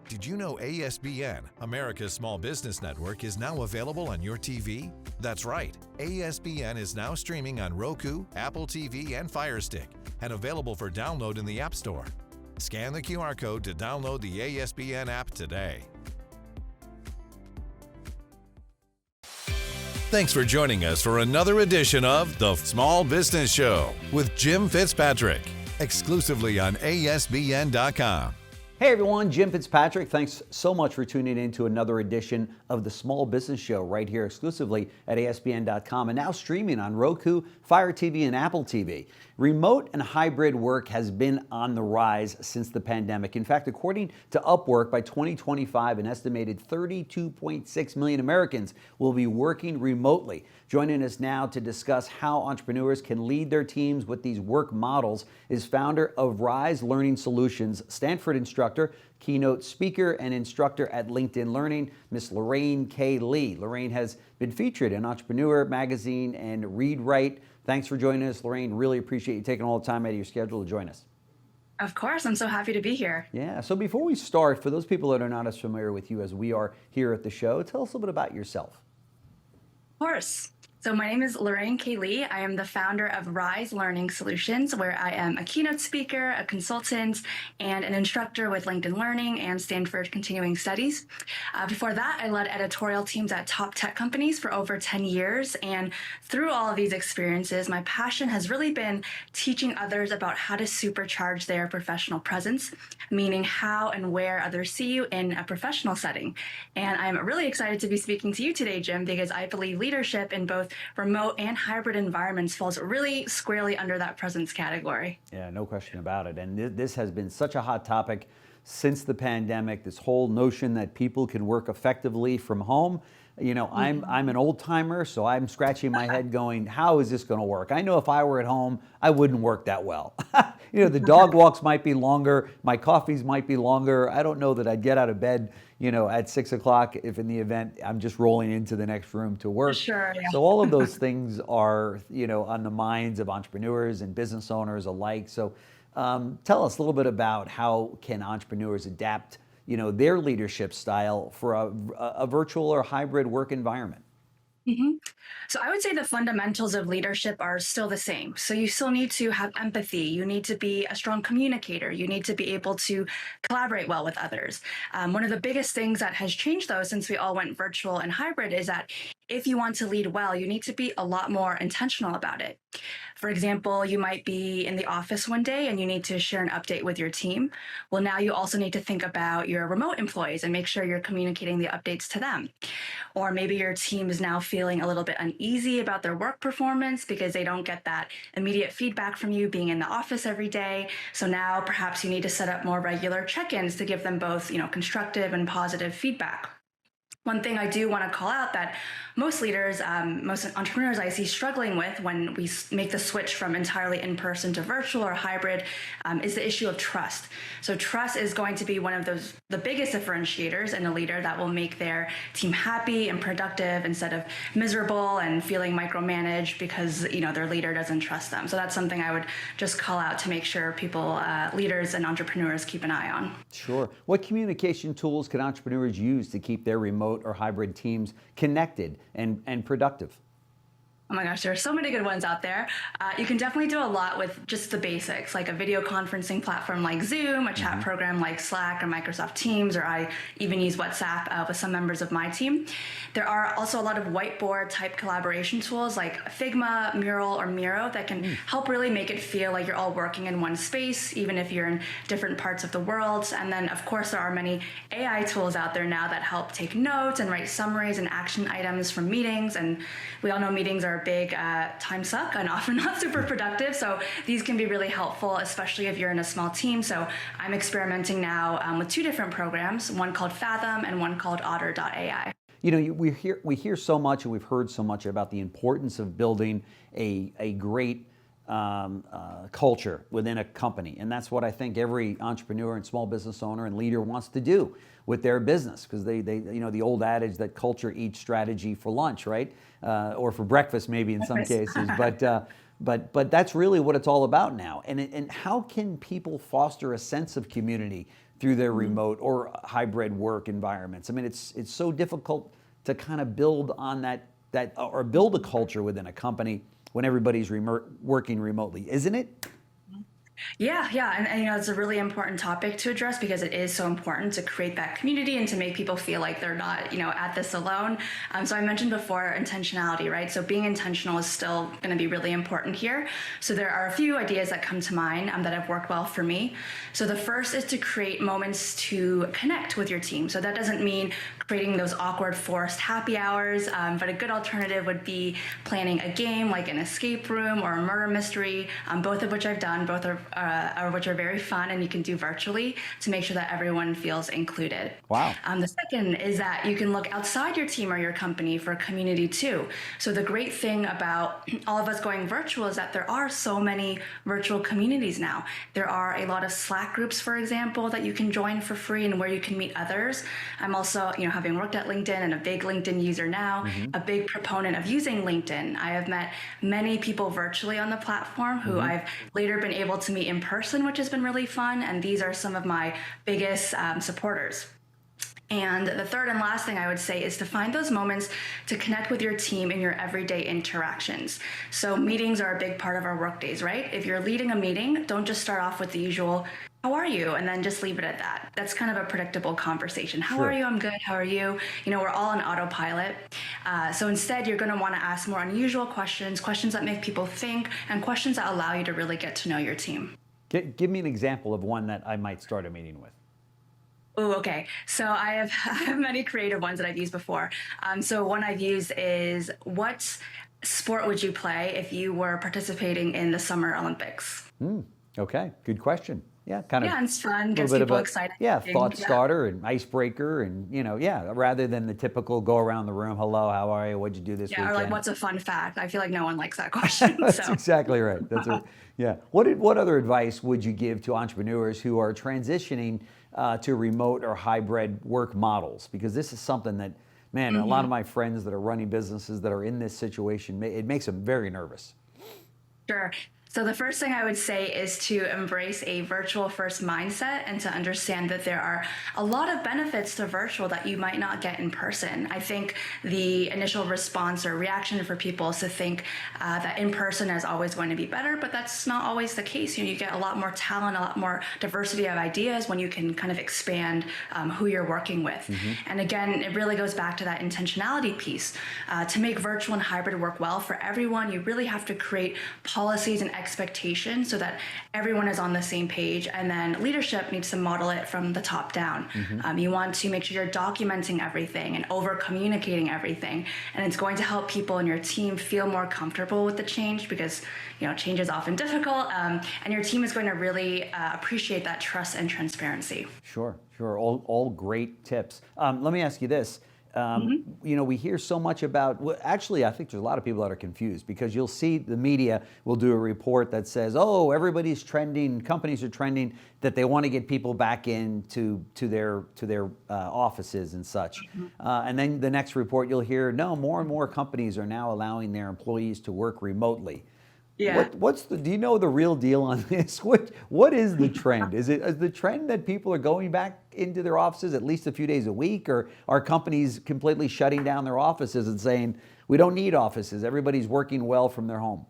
Did you know ASBN, America's Small Business Network, is now available on your TV? That's right. ASBN is now streaming on Roku, Apple TV, and Fire Stick, and available for download in the App Store. Scan the QR code to download the ASBN app today. Thanks for joining us for another edition of The Small Business Show with Jim Fitzpatrick, exclusively on ASBN.com. Hey everyone, Jim Fitzpatrick. Thanks so much for tuning in to another edition of the Small Business Show right here exclusively at ASBN.com and now streaming on Roku, Fire TV, and Apple TV. Remote and hybrid work has been on the rise since the pandemic. In fact, according to Upwork, by 2025, an estimated 32.6 million Americans will be working remotely. Joining us now to discuss how entrepreneurs can lead their teams with these work models is founder of Rise Learning Solutions, Stanford instructor, keynote speaker, and instructor at LinkedIn Learning, Miss Lorraine K. Lorraine has been featured in Entrepreneur Magazine and Read Write. Thanks for joining us, Lorraine. Really appreciate you taking all the time out of your schedule to join us. Of course, I'm so happy to be here. Yeah, so before we start, for those people that are not as familiar with you as we are here at the show, tell us a little bit about yourself. Of course. So my name is Lorraine K. I am the founder of Rise Learning Solutions, where I am a keynote speaker, a consultant, and an instructor with LinkedIn Learning and Stanford Continuing Studies. Before that, I led editorial teams at top tech companies for over 10 years. And through all of these experiences, my passion has really been teaching others about how to supercharge their professional presence, meaning how and where others see you in a professional setting. And I'm really excited to be speaking to you today, Jim, because I believe leadership in both remote and hybrid environments falls really squarely under that presence category. Yeah, no question about it. And this has been such a hot topic since the pandemic, this whole notion that people can work effectively from home. You know, I'm an old timer, so I'm scratching my head going, how is this going to work? I know if I were at home, I wouldn't work that well. You know, the dog walks might be longer, my coffees might be longer. I don't know that I'd get out of bed, you know, at 6 o'clock if in the event I'm just rolling into the next room to work. Sure, yeah. So all of those things are, you know, on the minds of entrepreneurs and business owners alike. So tell us a little bit about how can entrepreneurs adapt, you know, their leadership style for a virtual or hybrid work environment. So I would say the fundamentals of leadership are still the same. So you still need to have empathy. You need to be a strong communicator. You need to be able to collaborate well with others. One of the biggest things that has changed, though, since we all went virtual and hybrid is that if you want to lead well, you need to be a lot more intentional about it. For example, you might be in the office one day and you need to share an update with your team. Well, now you also need to think about your remote employees and make sure you're communicating the updates to them. Or maybe your team is now feeling a little bit uneasy about their work performance because they don't get that immediate feedback from you being in the office every day. So now perhaps you need to set up more regular check-ins to give them both, you know, constructive and positive feedback. One thing I do want to call out that most leaders, most entrepreneurs I see struggling with when we make the switch from entirely in-person to virtual or hybrid is the issue of trust. So trust is going to be one of the biggest differentiators in a leader that will make their team happy and productive instead of miserable and feeling micromanaged because, you know, their leader doesn't trust them. So that's something I would just call out to make sure people, leaders and entrepreneurs keep an eye on. Sure. What communication tools can entrepreneurs use to keep their remote or hybrid teams connected and productive? Oh my gosh, there are so many good ones out there. You can definitely do a lot with just the basics, like a video conferencing platform like Zoom, a chat program like Slack or Microsoft Teams, or I even use WhatsApp with some members of my team. There are also a lot of whiteboard type collaboration tools like Figma, Mural, or Miro that can help really make it feel like you're all working in one space, even if you're in different parts of the world. And then, of course, there are many AI tools out there now that help take notes and write summaries and action items from meetings. And we all know meetings are a big time suck and often not super productive. So these can be really helpful, especially if you're in a small team. So I'm experimenting now with two different programs, one called Fathom and one called Otter.ai. You know, we hear so much and we've heard so much about the importance of building a great culture within a company. And that's what I think every entrepreneur and small business owner and leader wants to do with their business, because they you know, the old adage that culture eats strategy for lunch, right? Or for breakfast maybe in some cases. But that's really what it's all about now. And how can people foster a sense of community through their remote or hybrid work environments. I mean, it's so difficult to kind of build on that or build a culture within a company when everybody's working remotely, isn't it? Yeah, and it's a really important topic to address because it is so important to create that community and to make people feel like they're not, at this alone. So I mentioned before intentionality, right? So being intentional is still going to be really important here. So there are a few ideas that come to mind that have worked well for me. So the first is to create moments to connect with your team. So that doesn't mean creating those awkward forced happy hours, but a good alternative would be planning a game like an escape room or a murder mystery, both of which I've done. Both are which are very fun and you can do virtually to make sure that everyone feels included. Wow. The second is that you can look outside your team or your company for community too. So the great thing about all of us going virtual is that there are so many virtual communities now. There are a lot of Slack groups, for example, that you can join for free and where you can meet others. I'm also, having worked at LinkedIn and a big LinkedIn user now, a big proponent of using LinkedIn. I have met many people virtually on the platform who I've later been able to meet in person, which has been really fun. And these are some of my biggest supporters. And the third and last thing I would say is to find those moments to connect with your team in your everyday interactions. So meetings are a big part of our work days, right? If you're leading a meeting, don't just start off with the usual, how are you? And then just leave it at that. That's kind of a predictable conversation. How are you? I'm good. How are you? We're all on autopilot. So instead, you're going to want to ask more unusual questions that make people think, and questions that allow you to really get to know your team. Give me an example of one that I might start a meeting with. Oh, okay. So I have many creative ones that I've used before. So one I've used is, what sport would you play if you were participating in the Summer Olympics? Okay, good question. Yeah, kind of. Yeah, it's fun, gets people excited. Yeah, thought starter and icebreaker, and rather than the typical go around the room, hello, how are you, what'd you do this weekend? Or like, what's a fun fact? I feel like no one likes that question. That's exactly right. Yeah. What other advice would you give to entrepreneurs who are transitioning to remote or hybrid work models? Because this is something that, man, a lot of my friends that are running businesses that are in this situation, it makes them very nervous. Sure. So the first thing I would say is to embrace a virtual first mindset and to understand that there are a lot of benefits to virtual that you might not get in person. I think the initial response or reaction for people is to think that in person is always going to be better, but that's not always the case. You get a lot more talent, a lot more diversity of ideas when you can kind of expand who you're working with. And again, it really goes back to that intentionality piece. To make virtual and hybrid work well for everyone, you really have to create policies and expectations so that everyone is on the same page, and then leadership needs to model it from the top down. You want to make sure you're documenting everything and over communicating everything, and it's going to help people in your team feel more comfortable with the change because change is often difficult, and your team is going to really appreciate that trust and transparency. Sure. All great tips. Let me ask you this. We hear so much about, actually, I think there's a lot of people that are confused because you'll see the media will do a report that says, oh, everybody's trending, companies are trending that they want to get people back into their offices and such. And then the next report you'll hear, no, more and more companies are now allowing their employees to work remotely. Yeah. Do you know the real deal on this? What is the trend? Is the trend that people are going back into their offices at least a few days a week, or are companies completely shutting down their offices and saying, we don't need offices, everybody's working well from their home?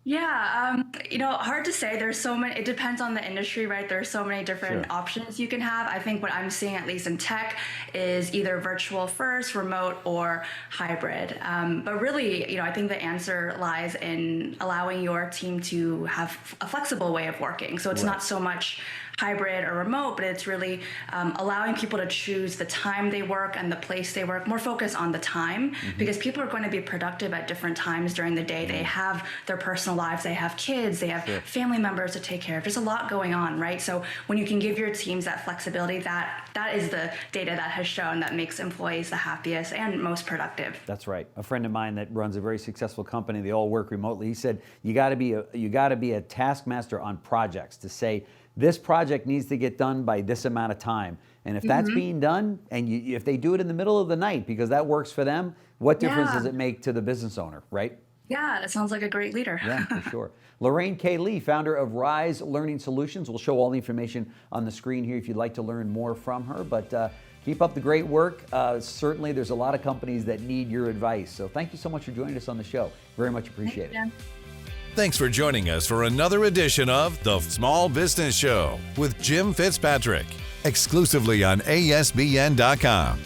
Yeah, hard to say. There's so many, it depends on the industry, right? There's so many different options you can have. I think what I'm seeing, at least in tech, is either virtual first, remote, or hybrid. But really, I think the answer lies in allowing your team to have a flexible way of working. So it's not so much hybrid or remote, but it's really allowing people to choose the time they work and the place they work, more focus on the time, because people are going to be productive at different times during the day. They have their personal lives, they have kids, they have family members to take care of. There's a lot going on, right? So when you can give your teams that flexibility, that is the data that has shown that makes employees the happiest and most productive. That's right. A friend of mine that runs a very successful company, they all work remotely. He said, you got to be a taskmaster on projects to say, this project needs to get done by this amount of time. And if that's being done, and if they do it in the middle of the night because that works for them, what difference does it make to the business owner, right? Yeah, that sounds like a great leader. Yeah, for sure. Lorraine K. Lee, founder of Rise Learning Solutions. We'll show all the information on the screen here if you'd like to learn more from her. But keep up the great work. Certainly, there's a lot of companies that need your advice. So thank you so much for joining us on the show. Very much appreciated. Thanks for joining us for another edition of The Small Business Show with Jim Fitzpatrick, exclusively on ASBN.com.